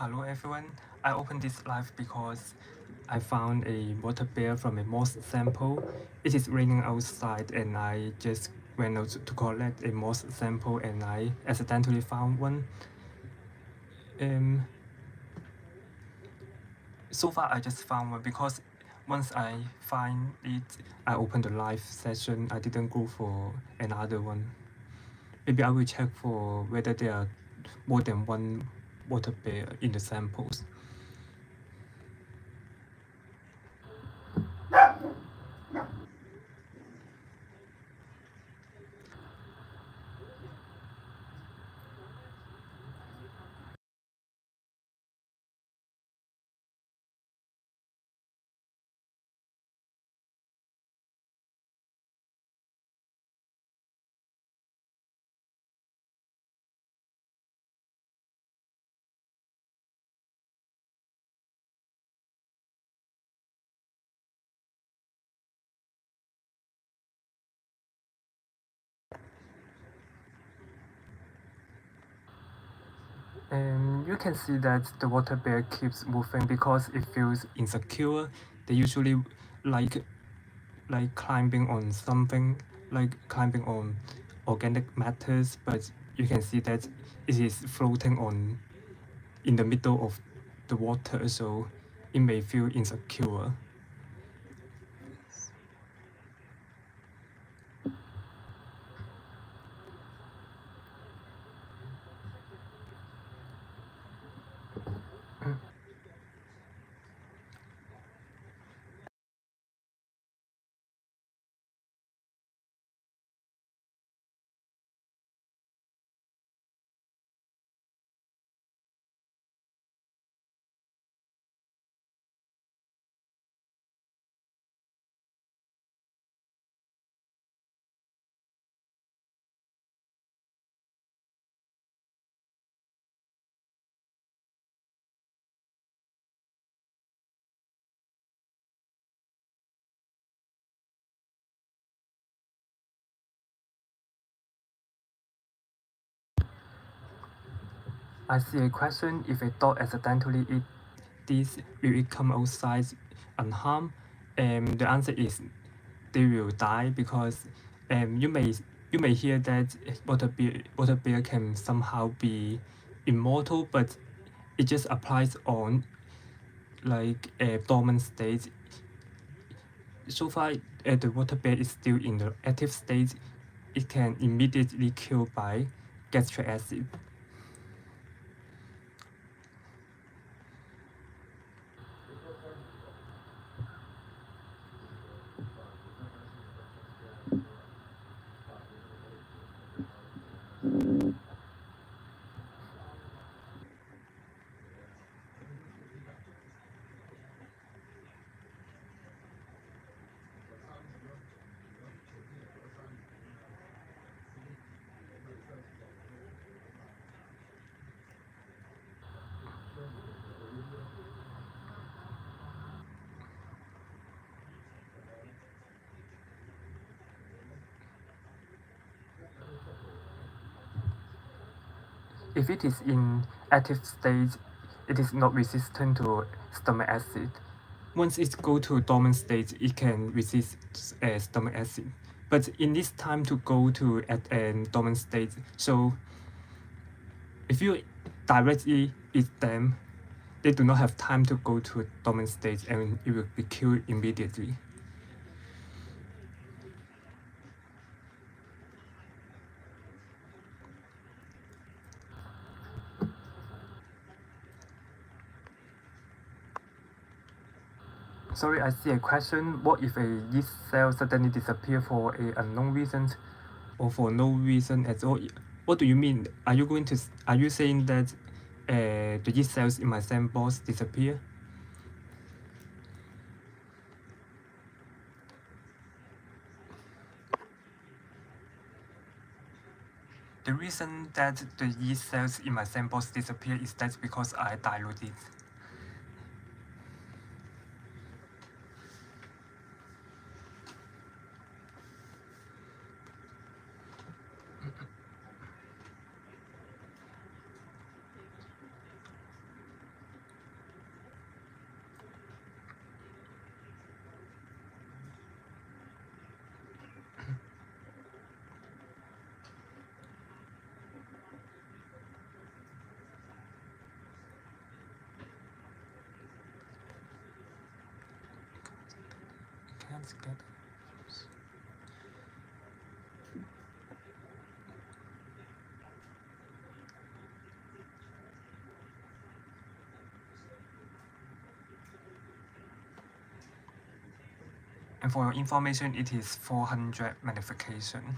Hello everyone, I opened this live because I found a water bear from a moss sample. It is raining outside and I just went out to collect a moss sample and I accidentally found one. So far I just found one because once I find it, I opened the live session. I didn't go for another one. Maybe I will check for whether there are more than one water bear in the samples. And you can see that the water bear keeps moving because it feels insecure. They usually like climbing on something, like climbing on organic matters, but you can see that it is floating on in the middle of the water, so it may feel insecure. I see a question: if a dog accidentally eat this, will it come outside unharmed? The answer is they will die because you may hear that water bear can somehow be immortal, but it just applies on like a dormant state. So far, the water bear is still in the active state. It can immediately kill by gastric acid. If it is in active state, it is not resistant to stomach acid. Once it go to dormant state, it can resist stomach acid. But it needs time to go to at a dormant state. So if you directly eat them, they do not have time to go to a dormant state and it will be killed immediately. Sorry, I see a question. What if a yeast cell suddenly disappear for a unknown reason or for no reason at all? What do you mean? Are you saying that the yeast cells in my samples disappear? The reason that the yeast cells in my samples disappear is that because I dilute it. hands get. And for your information, it is 400 magnification.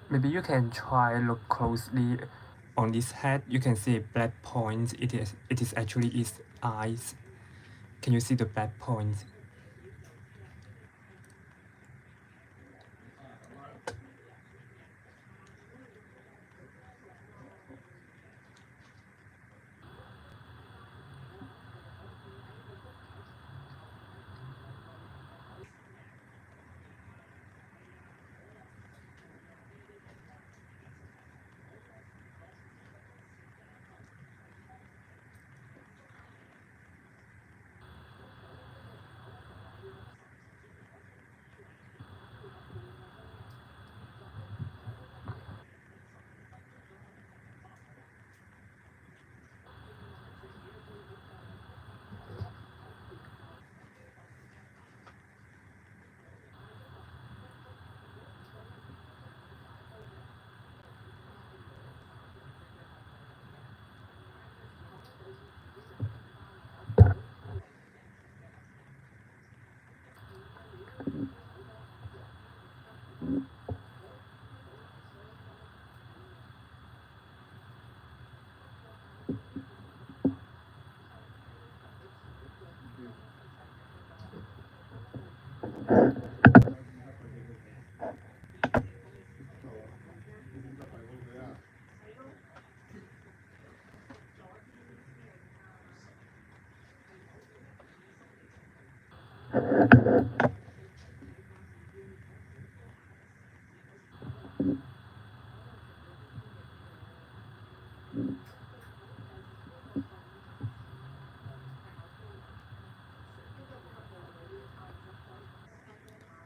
Maybe you can try look closely on this head. You can see black points. It is actually its eyes. Can you see the black points?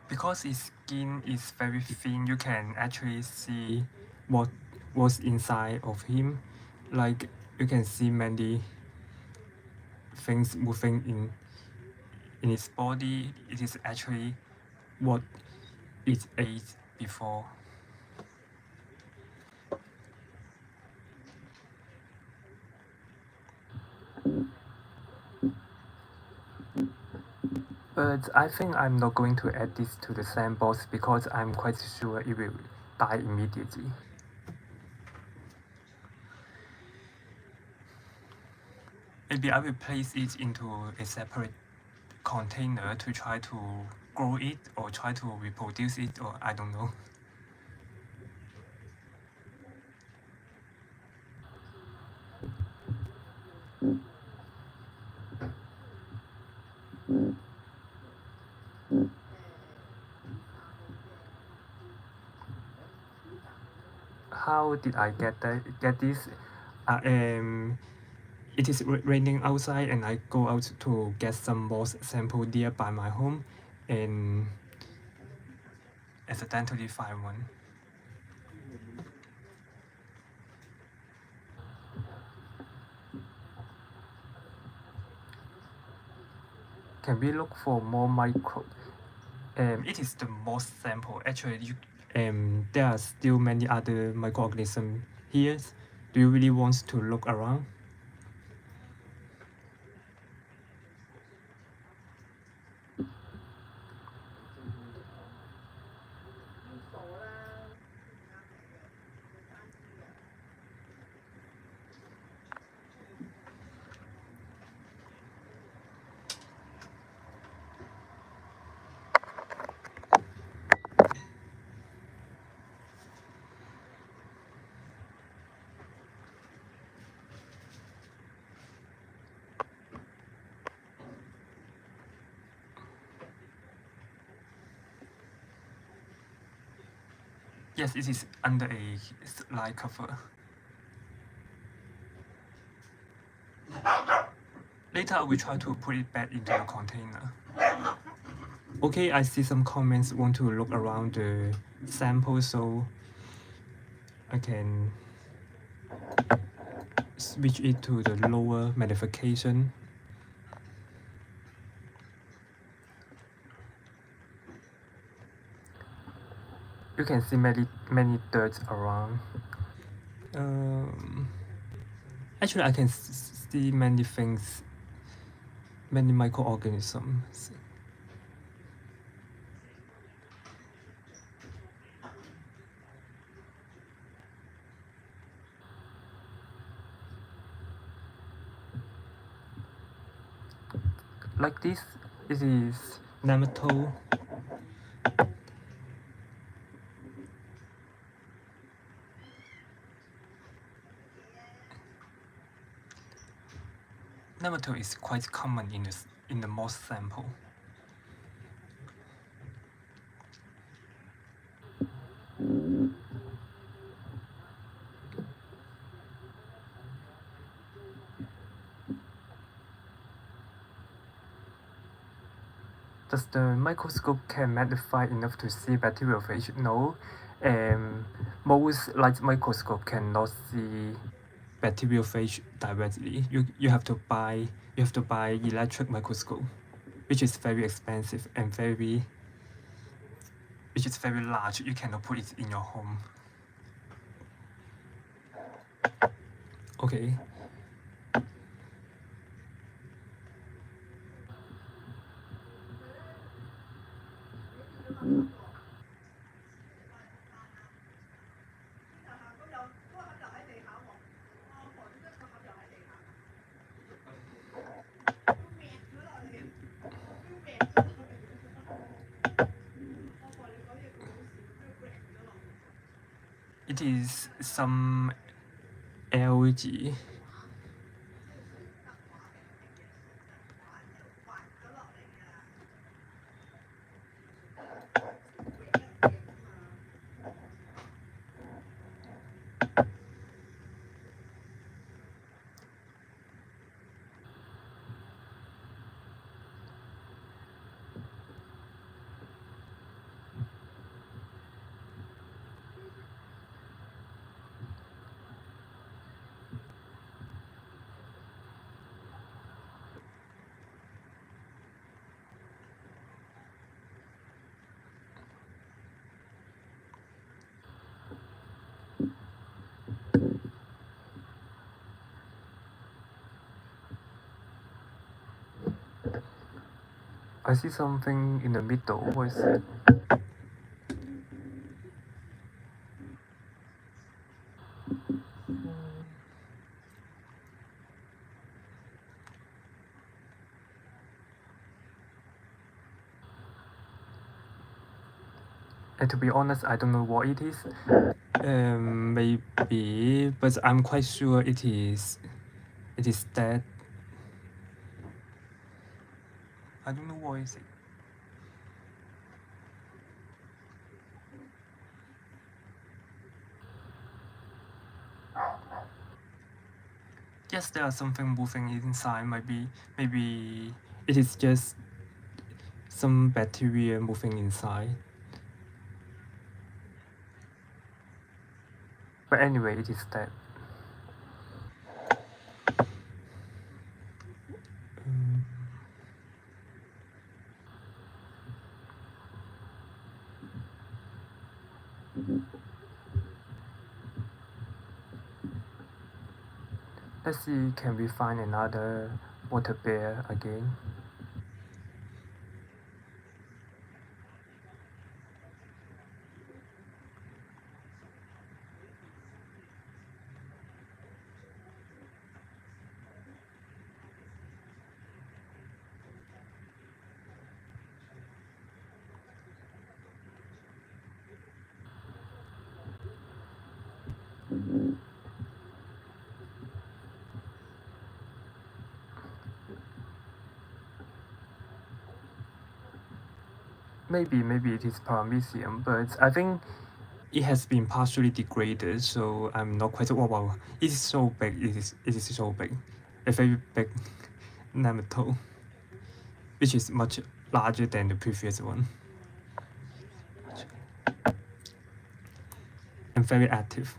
Because its skin is very thin, you can actually see what was inside of him. Like you can see many things moving in his body. It is actually what it ate before. But I think I'm not going to add this to the sandbox because I'm quite sure it will die immediately. Maybe I will place it into a separate container to try to grow it or try to reproduce it, or I don't know. How did I get this? It is raining outside and I go out to get some moss sample nearby my home and accidentally find one. Can we look for more micro? It is the most sample. Actually, there are still many other microorganisms here. Do you really want to look around? Yes, it is under a slide cover. Later, I will try to put it back into the container. Okay, I see some comments want to look around the sample, so I can switch it to the lower magnification. You can see many dirt around. Actually, I can see many things, many microorganisms. Like this, it is nematode. Nematode is quite common in the moss sample. Does the microscope can magnify enough to see bacterial phage? No. Most light microscope cannot see bacterial phage directly. You have to buy electric microscope, which is very expensive and which is very large. You cannot put it in your home. Okay. It is some algae. I see something in the middle. What is it? And to be honest, I don't know what it is. Maybe, but I'm quite sure it is that. I don't know what is it. Yes, there are something moving inside. Maybe it is just some bacteria moving inside. But anyway, it is that. Let's see, can we find another water bear again? Maybe it is paramecium, but I think it has been partially degraded, so I'm not quite sure. Wow, it is so big. It is so big, a very big nematode, which is much larger than the previous one, and very active.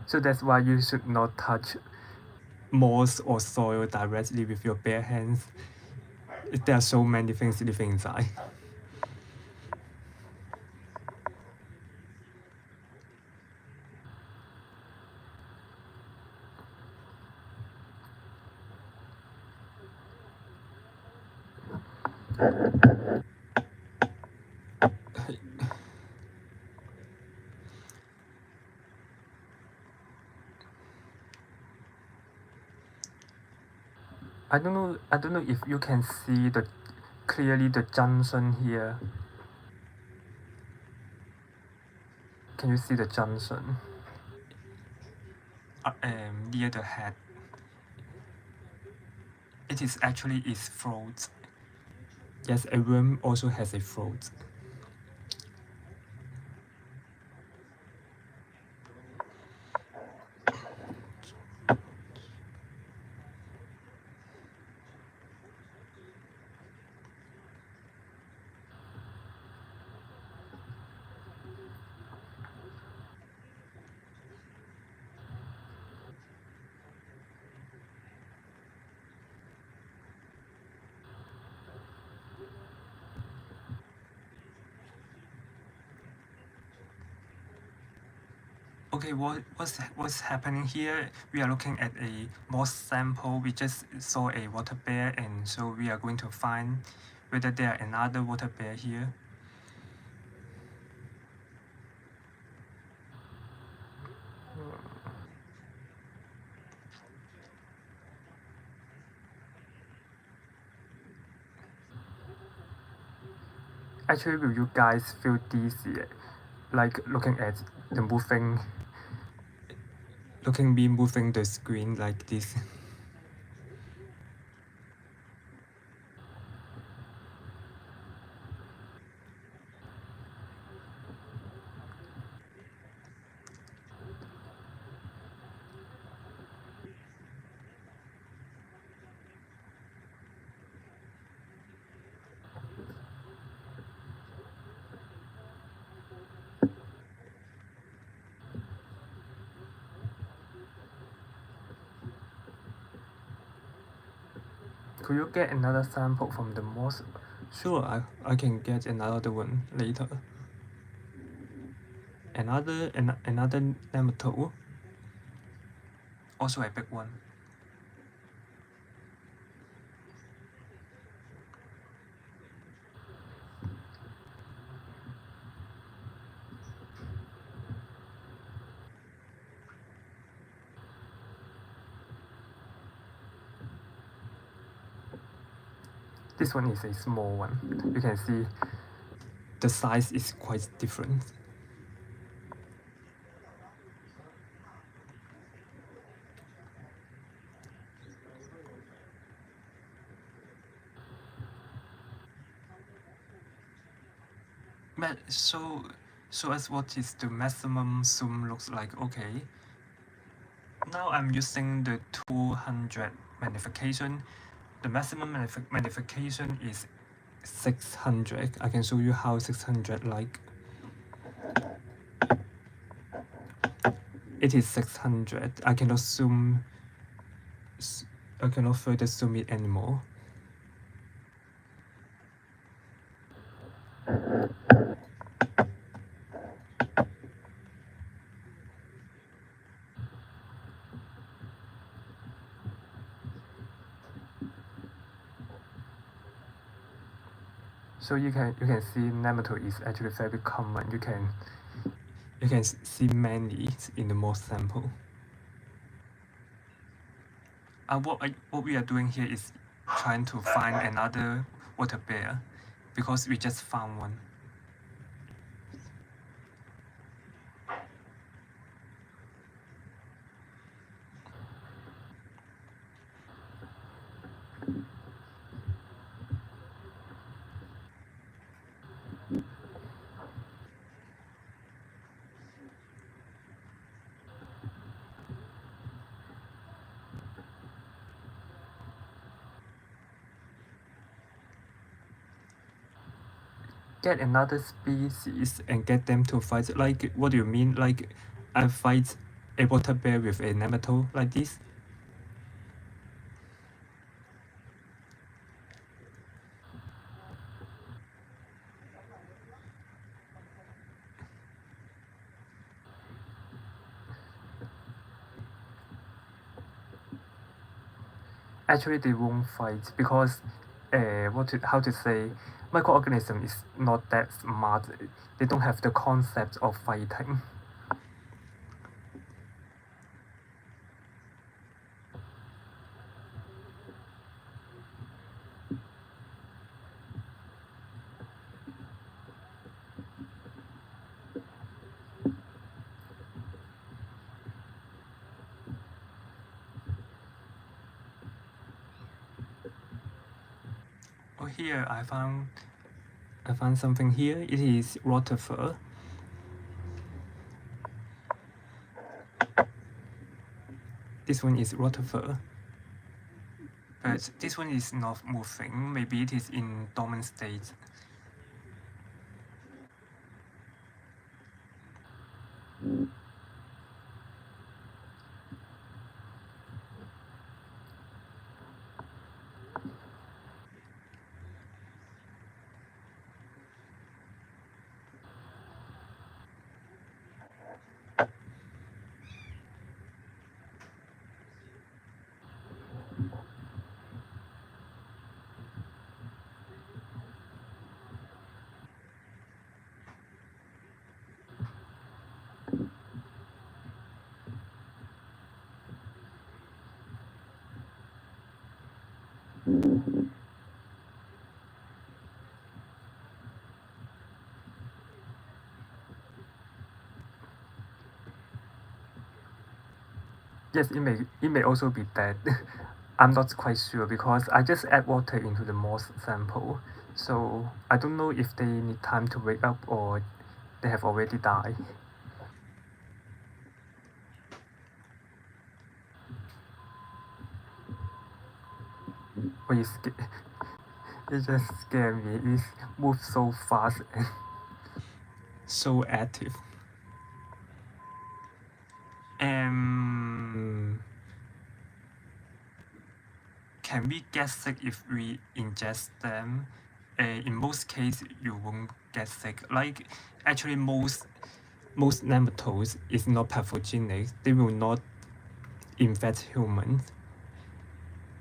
So that's why you should not touch moss or soil directly with your bare hands. There are so many things living inside. I don't know if you can see clearly the junction here. Can you see the junction? Near the head. It is actually its throat. Yes, a worm also has a throat. Okay, what's happening here? We are looking at a moss sample. We just saw a water bear, and so we are going to find whether there are another water bear here. Actually, will you guys feel dizzy, like looking at the me moving the screen like this? Could you get another sample from the moss? Sure, I can get another one later. Another nematode, also a big one. This one is a small one. You can see the size is quite different. So as what is the maximum zoom looks like? Okay. Now I'm using the 200 magnification. The maximum magnification is 600. I can show you how 600 like. It is 600. I cannot further zoom it anymore. So you can see nematode is actually very common. You can see many in the moss sample. What we are doing here is trying to find another water bear because we just found one. Get another species and get them to fight. Like, what do you mean? Like, I fight a water bear with a nematode like this? Actually, they won't fight because, how to say, microorganism is not that smart. They don't have the concept of fighting. Oh, here I found something here. It is Rotifer. This one is Rotifer. But this one is not moving. Maybe it is in dormant state. Yes, it may also be dead. I'm not quite sure because I just add water into the moss sample. So I don't know if they need time to wake up or they have already died. But it just scared me. It moves so fast and so active. Can we get sick if we ingest them? In most cases, you won't get sick. Like, actually, most nematodes is not pathogenic. They will not infect humans.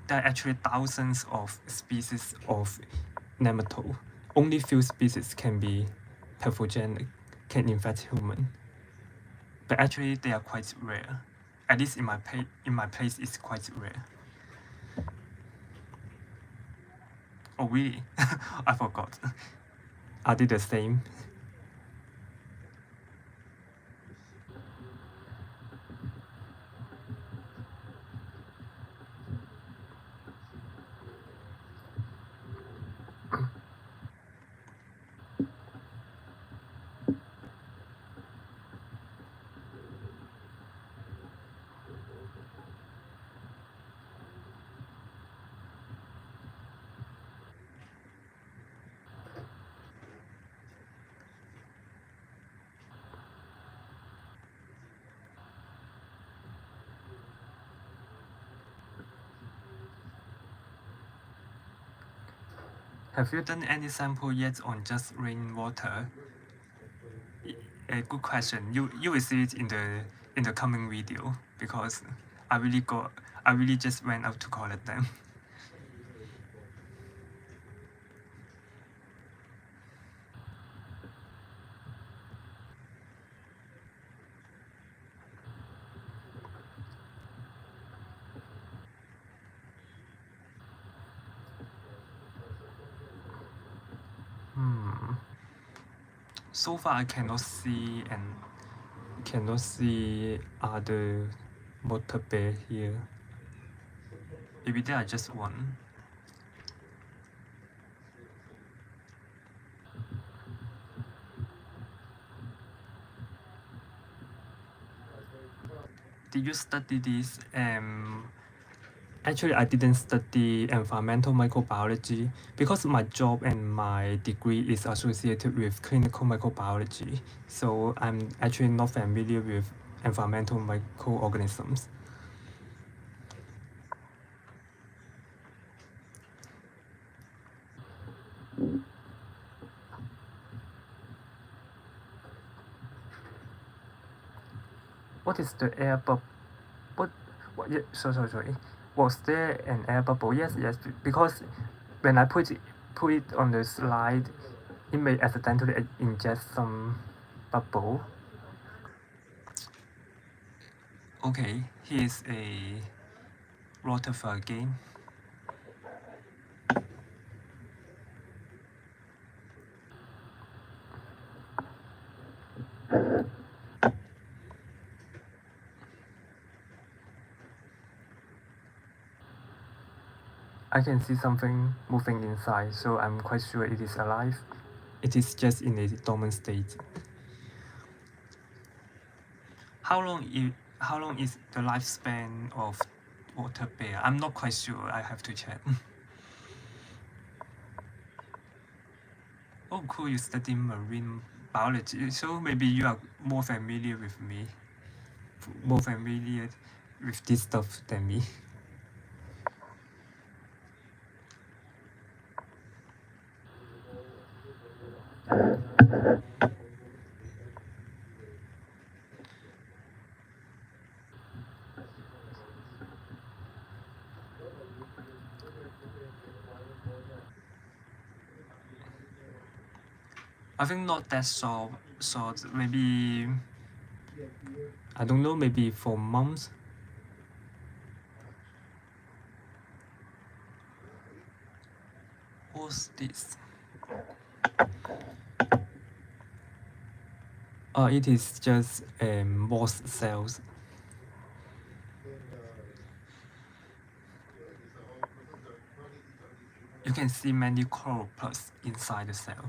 There are actually thousands of species of nematode. Only few species can be pathogenic, can infect human. But actually, they are quite rare. At least in my place, it's quite rare. Oh really? I forgot. Are they the same? Have you done any sample yet on just rainwater? A good question. You will see it in the coming video because I really just went out to collect them. So far I cannot see other water bear here. Maybe there are just one. did you study this? Actually, I didn't study environmental microbiology because my job and my degree is associated with clinical microbiology. So I'm actually not familiar with environmental microorganisms. What is the air bubble? What? Yeah, sorry. Was there an air bubble? Yes, because when I put it on the slide, it may accidentally ingest some bubble. Okay, here's a Rotifer again. I can see something moving inside, so I'm quite sure it is alive. It is just in a dormant state. How long is the lifespan of water bear? I'm not quite sure. I have to check. Oh, cool! You study marine biology, so maybe you are more familiar with me, more familiar with this stuff than me. I think not that short. Maybe I don't know. Maybe for months. What's this? It is just moss cells. You can see many chloroplasts inside the cell.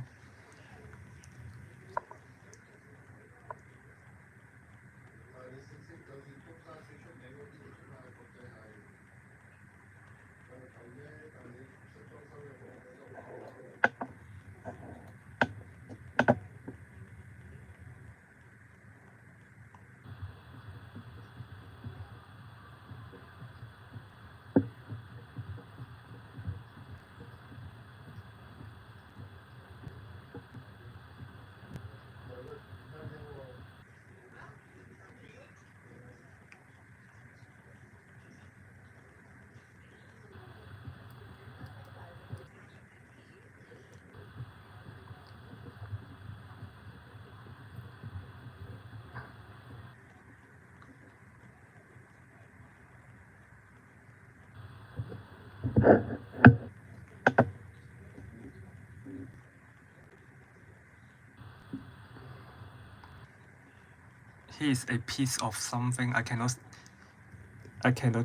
Here is a piece of something I cannot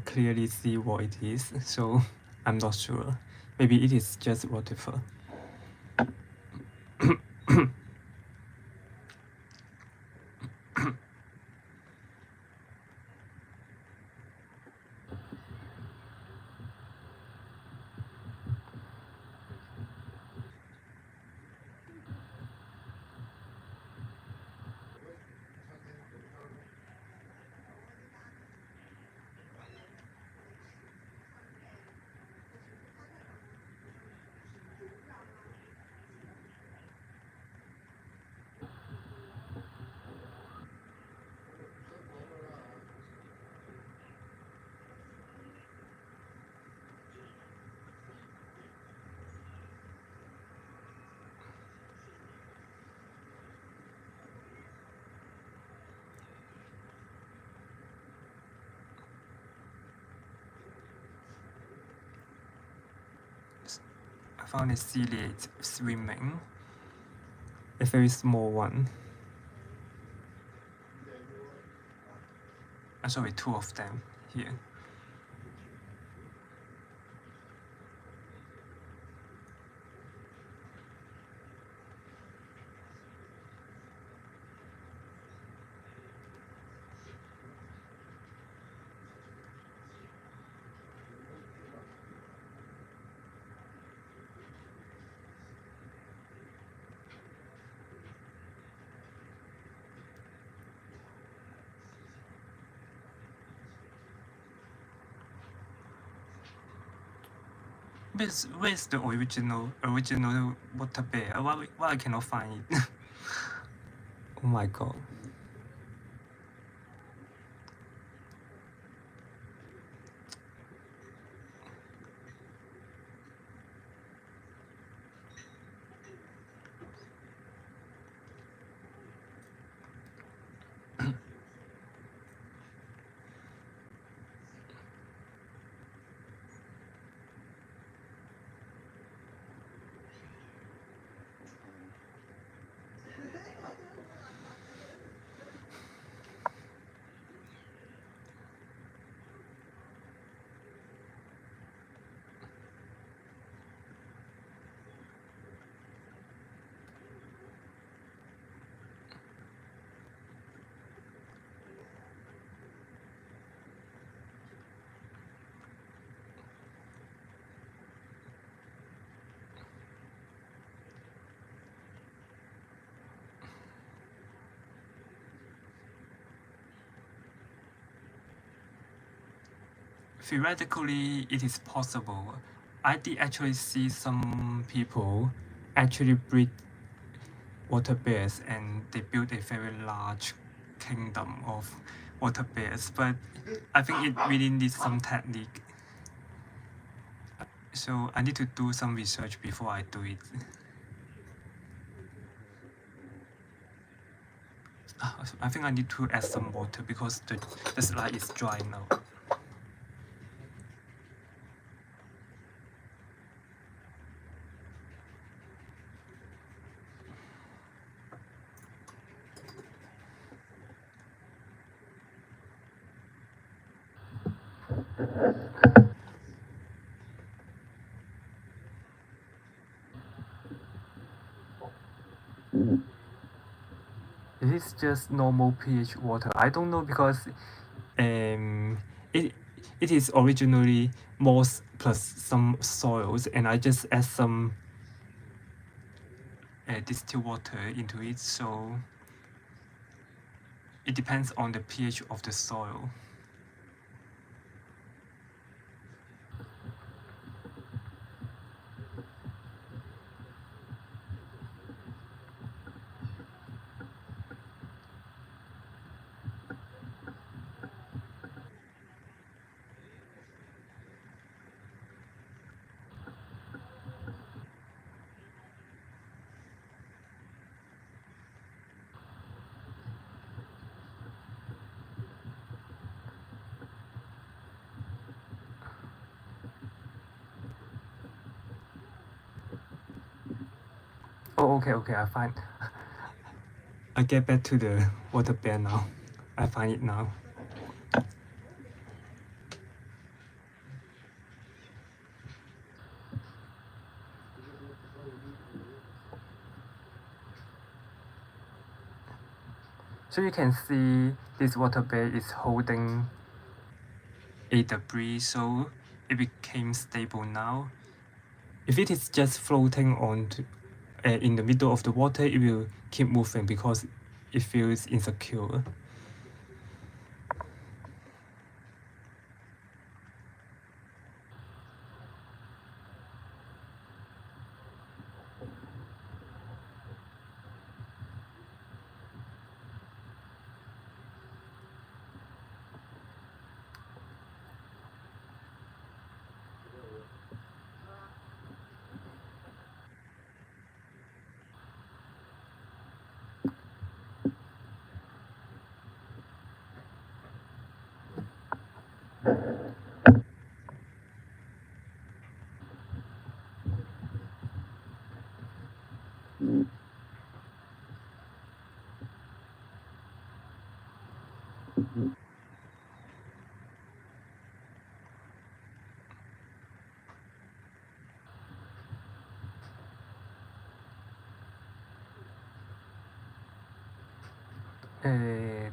clearly see what it is, so I'm not sure. Maybe it is just Rotifer. I found a ciliate swimming, a very small one. Sorry, two of them here. Where's the original water bear? Why I cannot find it? Oh my god. Theoretically, it is possible. I did actually see some people actually breed water bears and they built a very large kingdom of water bears, but I think it really needs some technique. So I need to do some research before I do it. I think I need to add some water because the slide is dry now. It is just normal pH water. I don't know because it it is originally moss plus some soils, and I just add some distilled water into it. So it depends on the pH of the soil. Oh, okay, I find. I get back to the water bear now. I find it now. So you can see this water bear is holding a debris, so it became stable now. If it is just floating on in the middle of the water, it will keep moving because it feels insecure.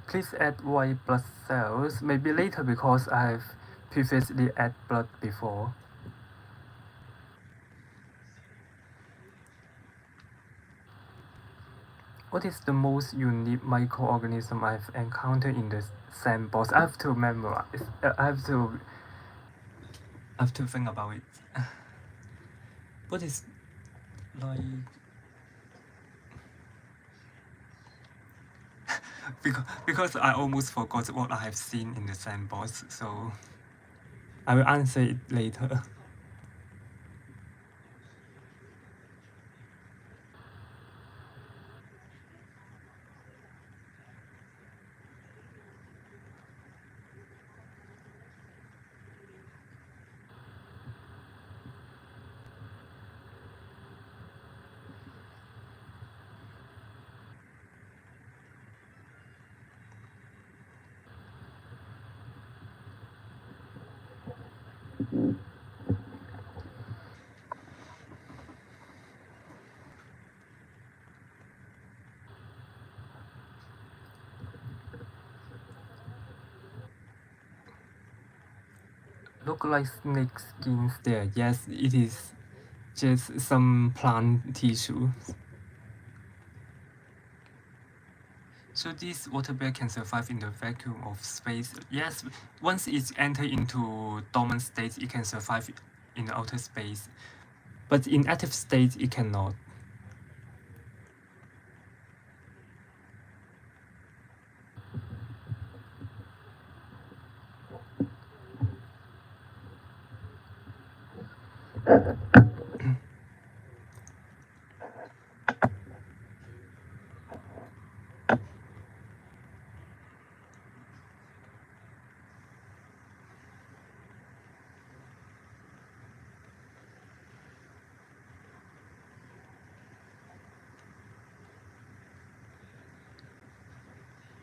Please add white blood cells, maybe later because I've previously added blood before. What is the most unique microorganism I've encountered in the samples? I have to memorize. I have to think about it. What is like because I almost forgot what I have seen in the sandbox, so I will answer it later. Look like snake skins there. Yes, it is just some plant tissue. So this water bear can survive in the vacuum of space. Yes, once it's entered into dormant state, it can survive in the outer space. But in active state, it cannot.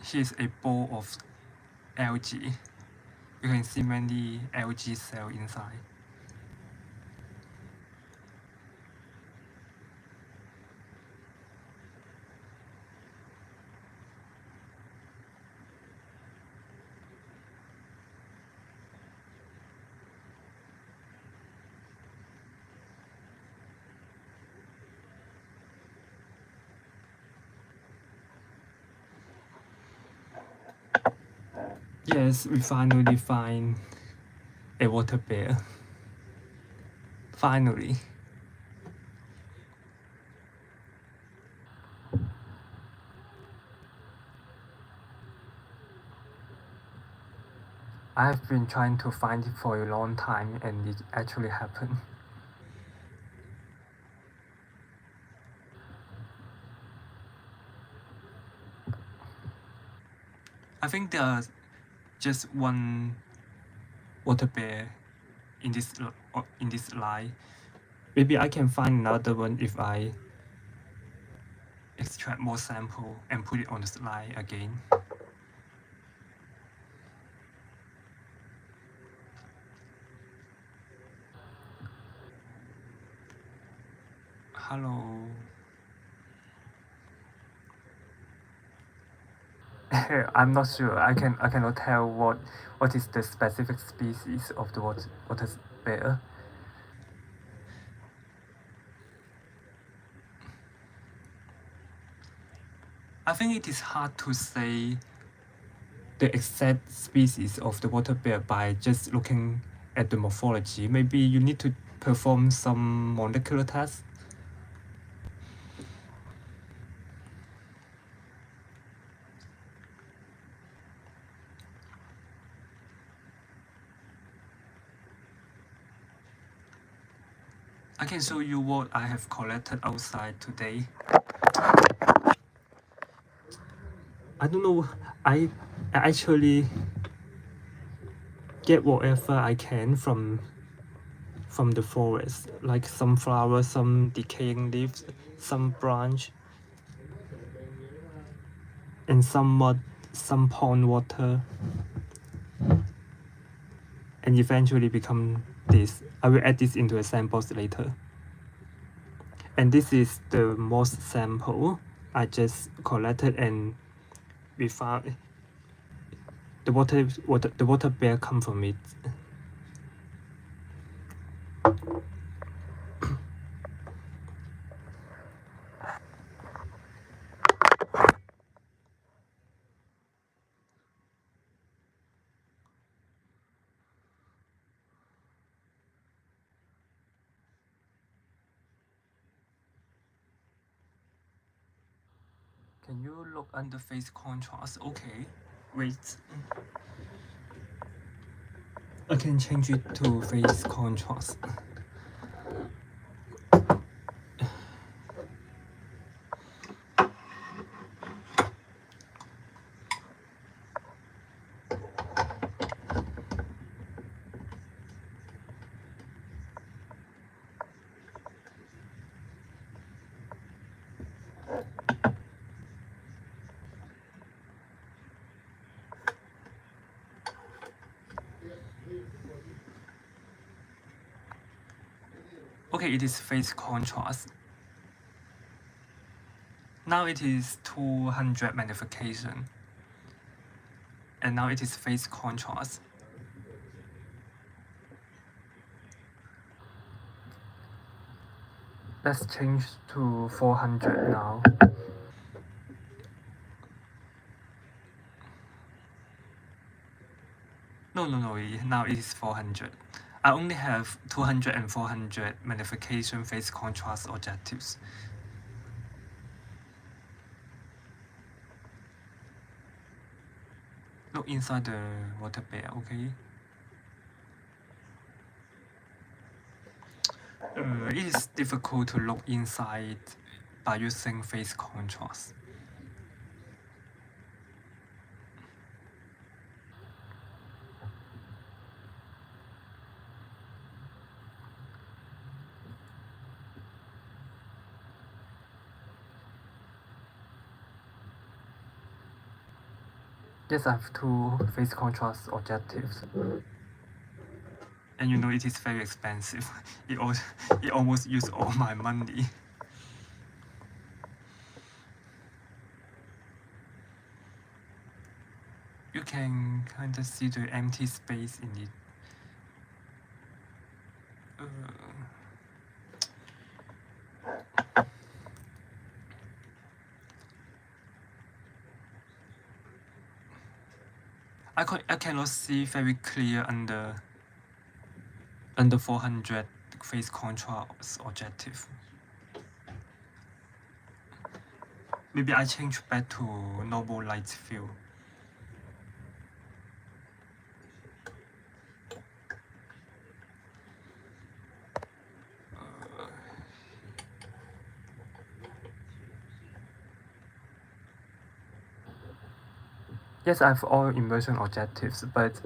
Here's a bowl of algae. You can see many algae cells inside. Yes, we finally find a water bear. Finally. I've been trying to find it for a long time and it actually happened. I think there's just one water bear in this line. Maybe I can find another one if I extract more sample and put it on the slide again. Hello. I'm not sure. I cannot tell what is the specific species of the water bear. I think it is hard to say the exact species of the water bear by just looking at the morphology. Maybe you need to perform some molecular tests. I can show you what I have collected outside today. I don't know, I actually get whatever I can from the forest, like some flowers, some decaying leaves, some branch, and some mud, some pond water, and eventually become this. I will add this into a samples later. And this is the most sample I just collected, and we found the water bear come from it. Can you look under phase contrast? Okay, wait. I can change it to phase contrast. Okay, it is phase contrast. Now it is 200 magnification. And now it is phase contrast. Let's change to 400 now. No, now it is 400. I only have 200 and 400 magnification phase contrast objectives. Look inside the water bear, okay? It is difficult to look inside by using phase contrast. Yes, I have 2 phase contrast objectives. And you know it is very expensive. It almost used all my money. You can kind of see the empty space in it. I cannot see very clear under 400 phase contrast objective. Maybe I change back to normal light field. Yes, I have all immersion objectives, but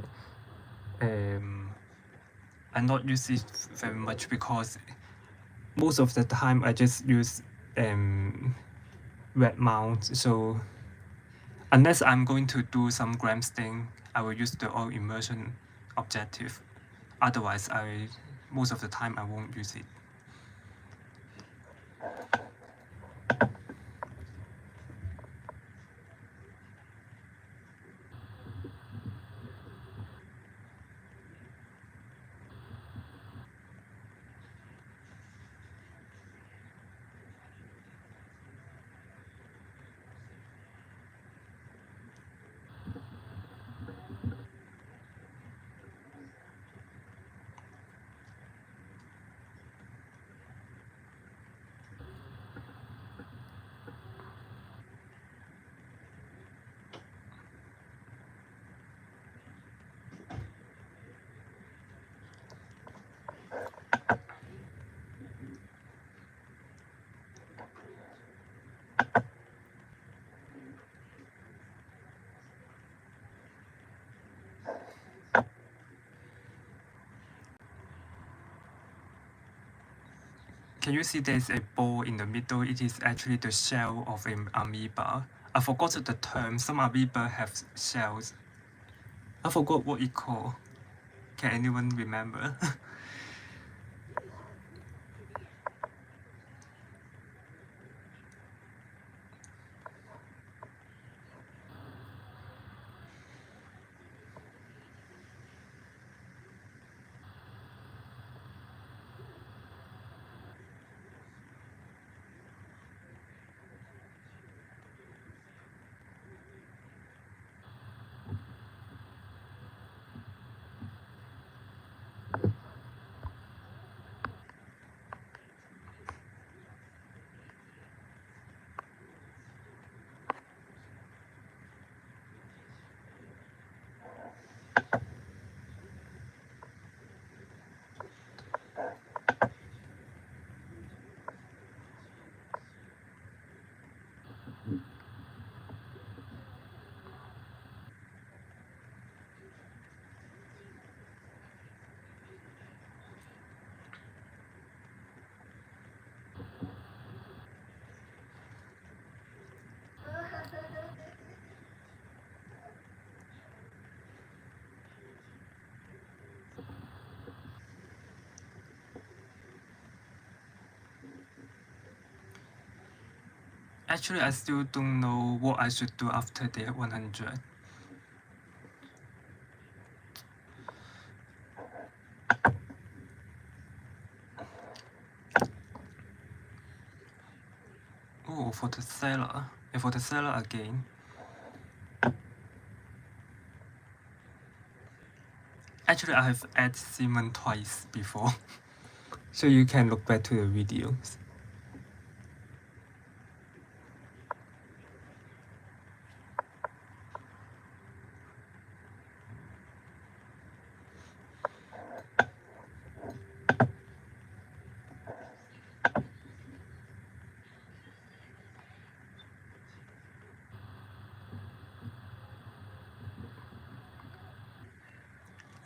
I not use it very much because most of the time I just use red mount. So unless I'm going to do some gram stain, I will use the all immersion objective. Otherwise, most of the time I won't use it. Can you see there's a ball in the middle? It is actually the shell of an amoeba. I forgot the term. Some amoeba have shells. I forgot what it called. Can anyone remember? Actually, I still don't know what I should do after day 100. Oh, for the cellar. And for the cellar again. Actually, I have added cement twice before. So you can look back to the videos.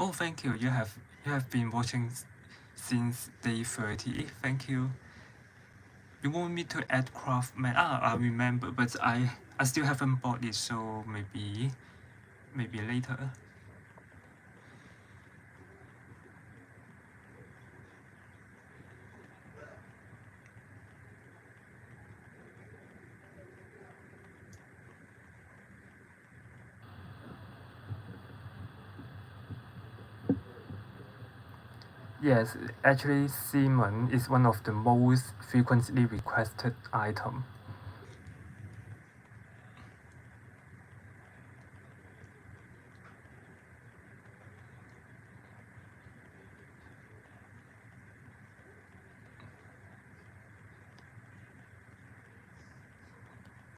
Oh, thank you. You have been watching since day 30. Thank you. You want me to add Craftman? I remember, but I still haven't bought it, so maybe later. Yes, actually cement is one of the most frequently requested item.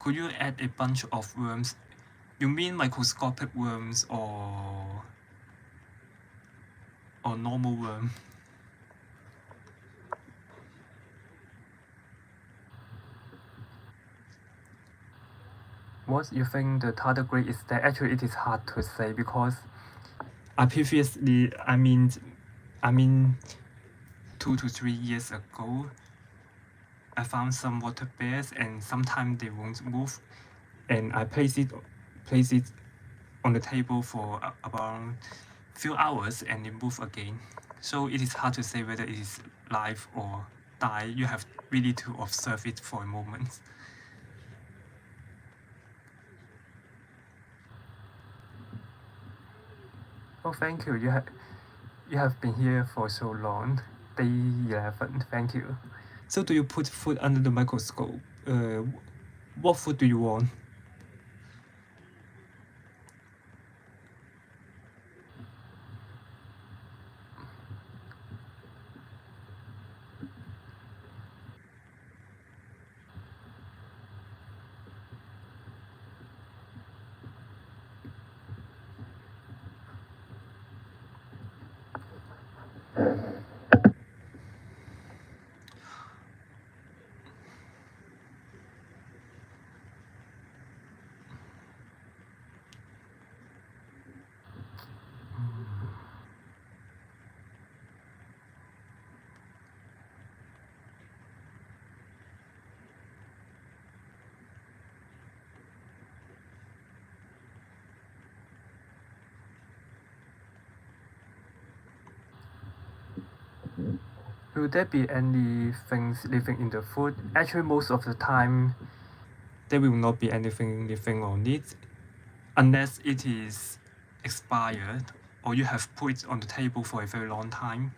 Could you add a bunch of worms? You mean microscopic worms or normal worm? What you think the tardigrade is that? Actually, it is hard to say because I previously, I mean 2 to 3 years ago, I found some water bears and sometimes they won't move, and I place it on the table for about few hours and it move again. So it is hard to say whether it is live or die. You have really to observe it for a moment. Oh, thank you. You have been here for so long. Day 11. Thank you. So do you put food under the microscope? What food do you want? Will there be any things living in the food? Actually, most of the time, there will not be anything living on it unless it is expired or you have put it on the table for a very long time.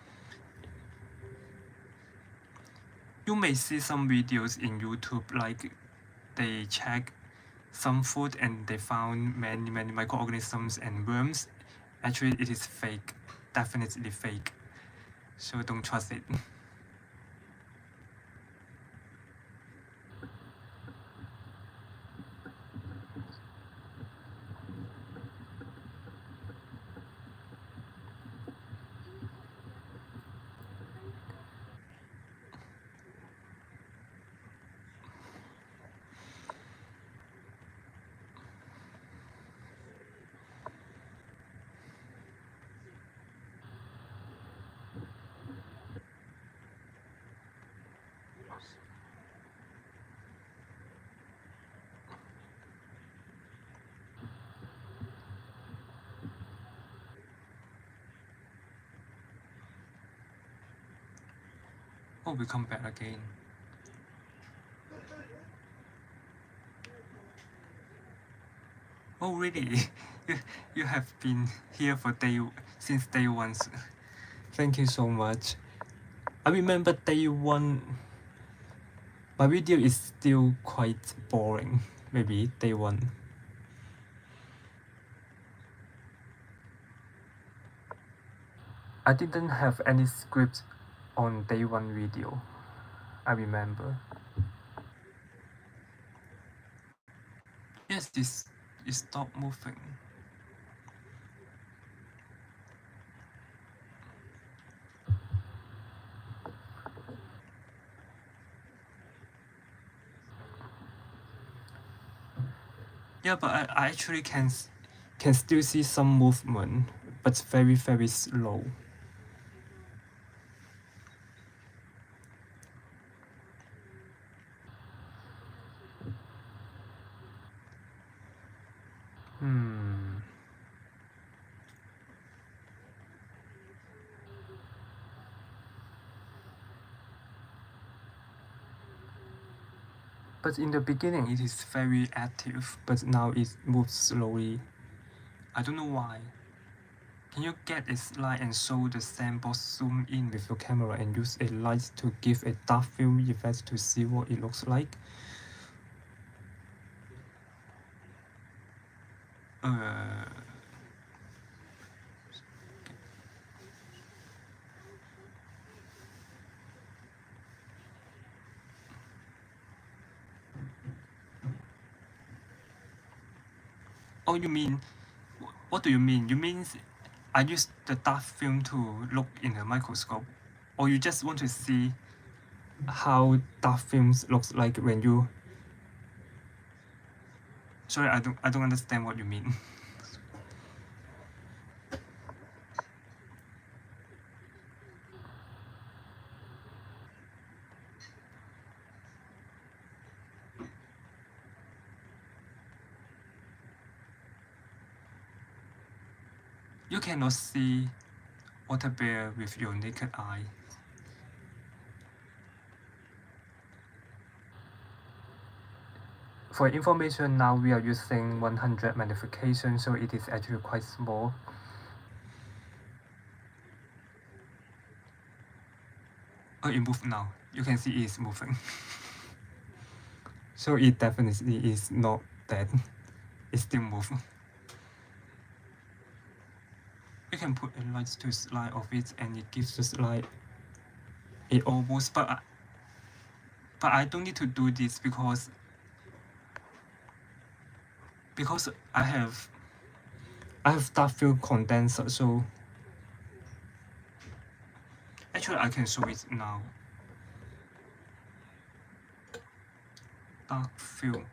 You may see some videos in YouTube like they check some food and they found many microorganisms and worms. Actually, it is fake, definitely fake. So don't trust it. Oh, we come back again. Oh really? you, you have been here for since day one. Thank you so much. I remember day one, my video is still quite boring. Maybe day one. I didn't have any script on day one video, I remember. Yes, it stopped moving. Yeah, but I actually can still see some movement, but very, very slow. But in the beginning it is very active, but now it moves slowly. I don't know why. Can you get a slide and show the sample zoom in with your camera and use a light to give a dark film effect to see what it looks like? Oh, you mean, what do you mean? You mean I use the dark film to look in a microscope? Or you just want to see how dark films looks like when you... Sorry, I don't understand what you mean. You cannot see water bear with your naked eye. For information now we are using 100 magnification, so it is actually quite small. Oh, it moved now. You can see it is moving. So it definitely is not dead. It's still moving. You can put a light to slide of it and it gives the slide. It almost, but I don't need to do this because I have dark field condenser, so actually I can show it now. Dark field.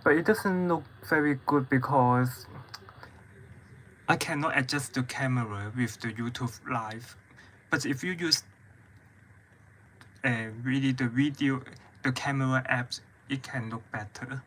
But it doesn't look very good because I cannot adjust the camera with the YouTube Live. But if you use really the camera apps, it can look better.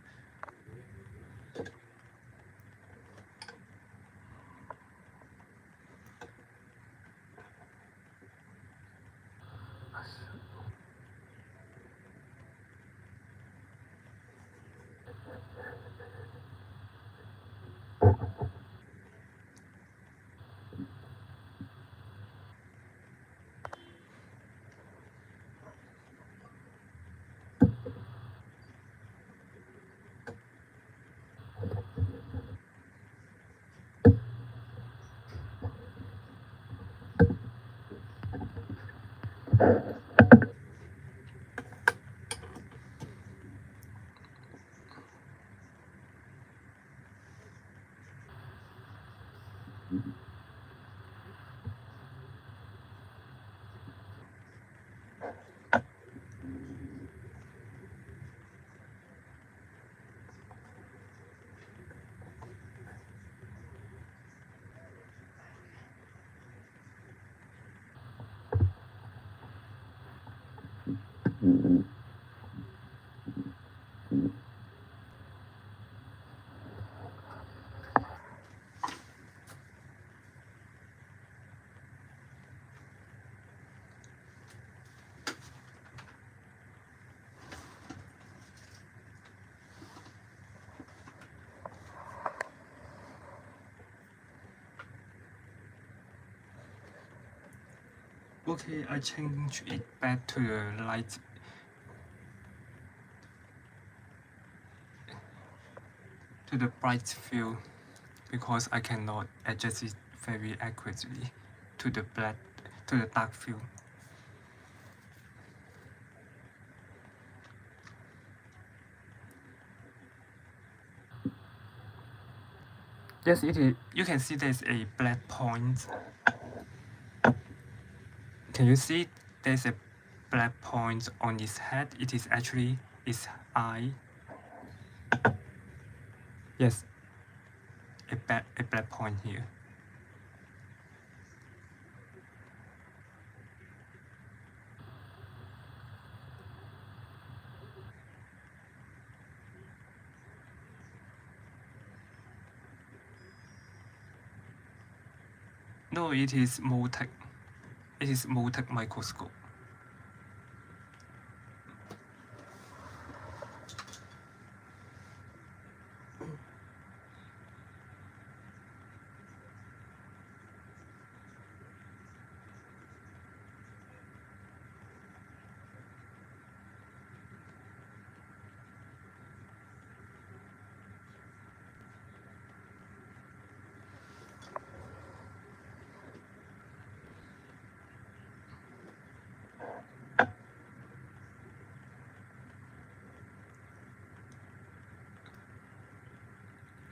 Okay, I change it back to the light. To the bright field because I cannot adjust it very accurately to the dark field. Yes, it is. You can see there's a black point. Can you see there's a black point on its head? It is actually its eye. Yes, a black point here. No, it is Multec. It is Multec microscope.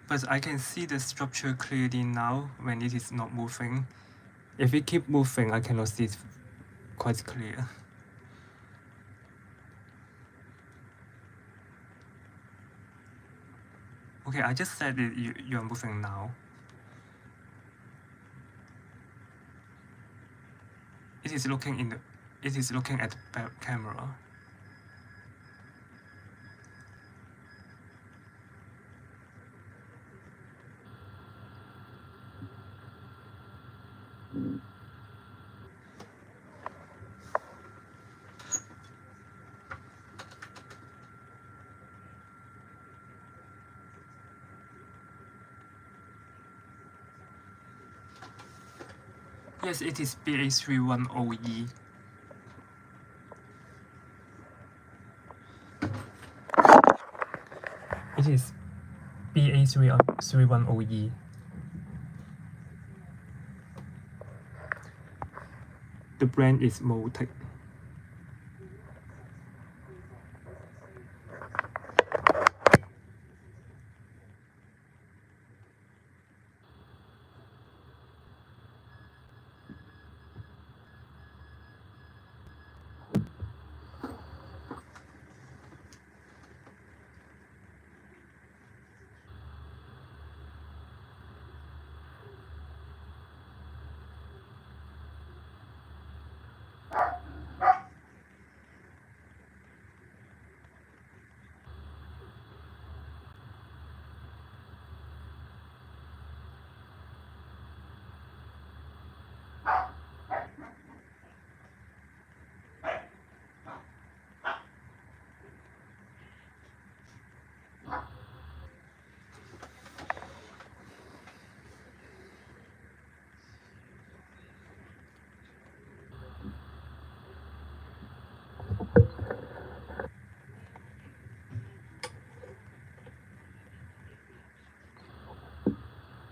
But I can see the structure clearly now when it is not moving. If it keep moving, I cannot see it quite clear. Okay, I just said that you are moving now. It is looking at the camera. Yes, it is BA310E. It is BA310E. The brand is Multec.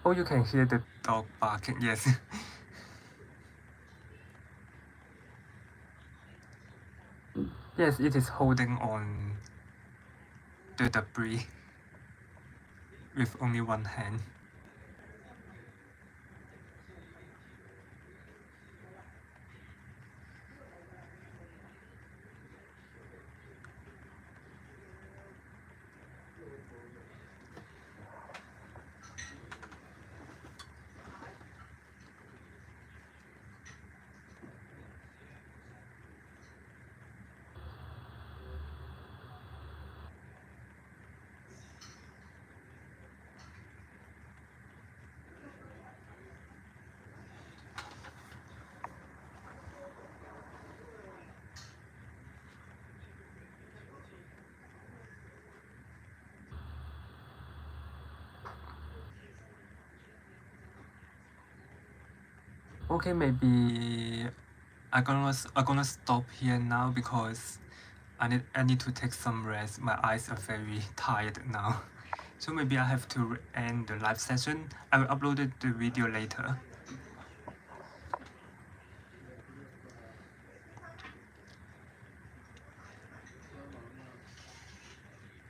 Oh, you can hear the dog barking, yes. Yes, it is holding on the debris with only one hand. Okay, maybe I'm gonna stop here now because I need to take some rest. My eyes are very tired now. So maybe I have to end the live session. I will upload the video later.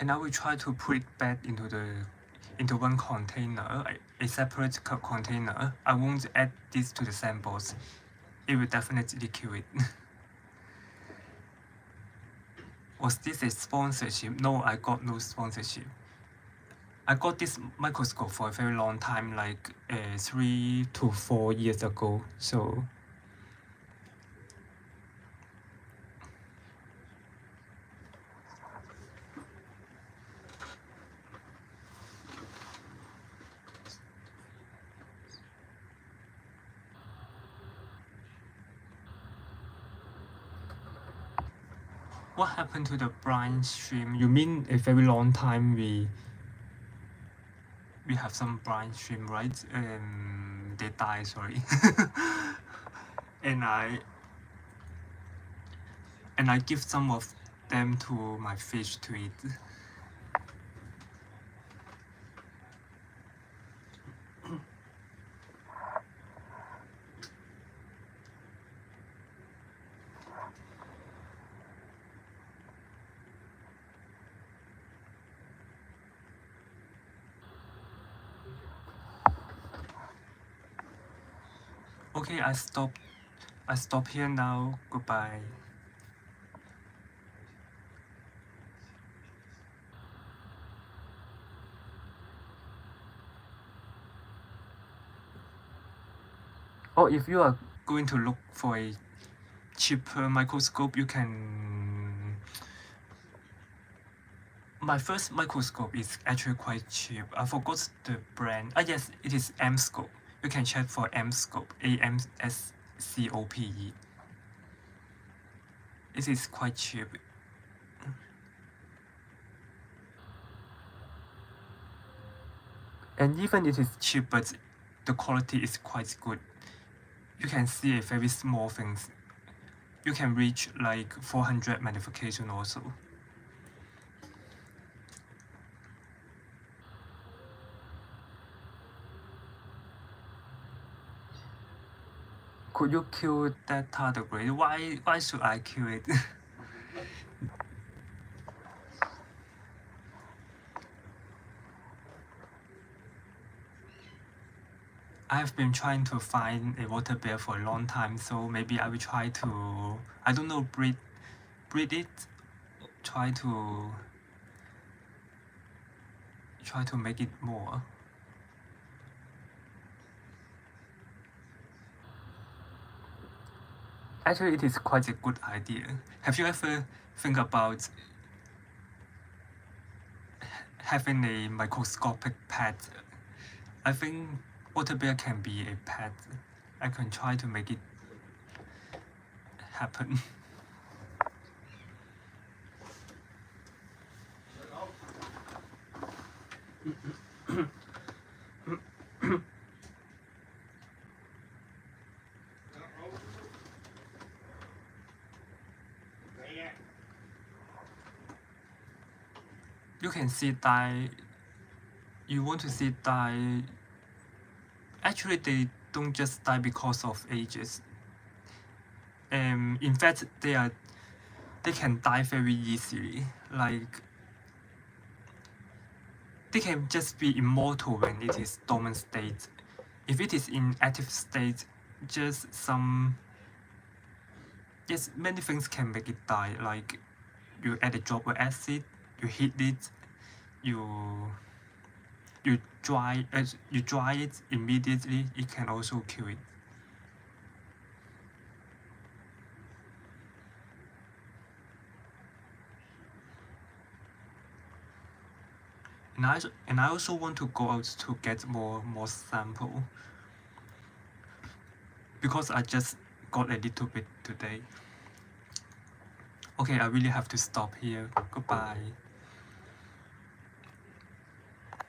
And I will try to put it back into one container, a separate container. I won't add this to the samples. It will definitely kill it. Was this a sponsorship? No, I got no sponsorship. I got this microscope for a very long time, like 3 to 4 years ago. So what happened to the brine stream? You mean a very long time we have some brine stream, right? They die, sorry. and I give some of them to my fish to eat. Okay, I stop here now. Goodbye. Or if you are going to look for a cheaper microscope, you can. My first microscope is actually quite cheap. I forgot the brand. Ah yes, it is Mscope. You can check for Mscope. AMSCOPE. It is quite cheap. And even it is cheap, but the quality is quite good. You can see a very small things. You can reach like 400 magnification also. Could you kill that tardigrade? Why should I kill it? I have been trying to find a water bear for a long time, so maybe I will try to, I don't know, breed it. Try to make it more. Actually, it is quite a good idea. Have you ever think about having a microscopic pet? I think water bear can be a pet. I can try to make it happen. You can see die. You want to see die. Actually, they don't just die because of ages. In fact, they can die very easily. Like they can just be immortal when it is dormant state. If it is in active state, just some. Yes, many things can make it die. Like you add a drop of acid, you heat it, you dry it immediately. It can also kill it. And I also want to go out to get more sample because I just got a little bit today. Okay, I really have to stop here. Goodbye.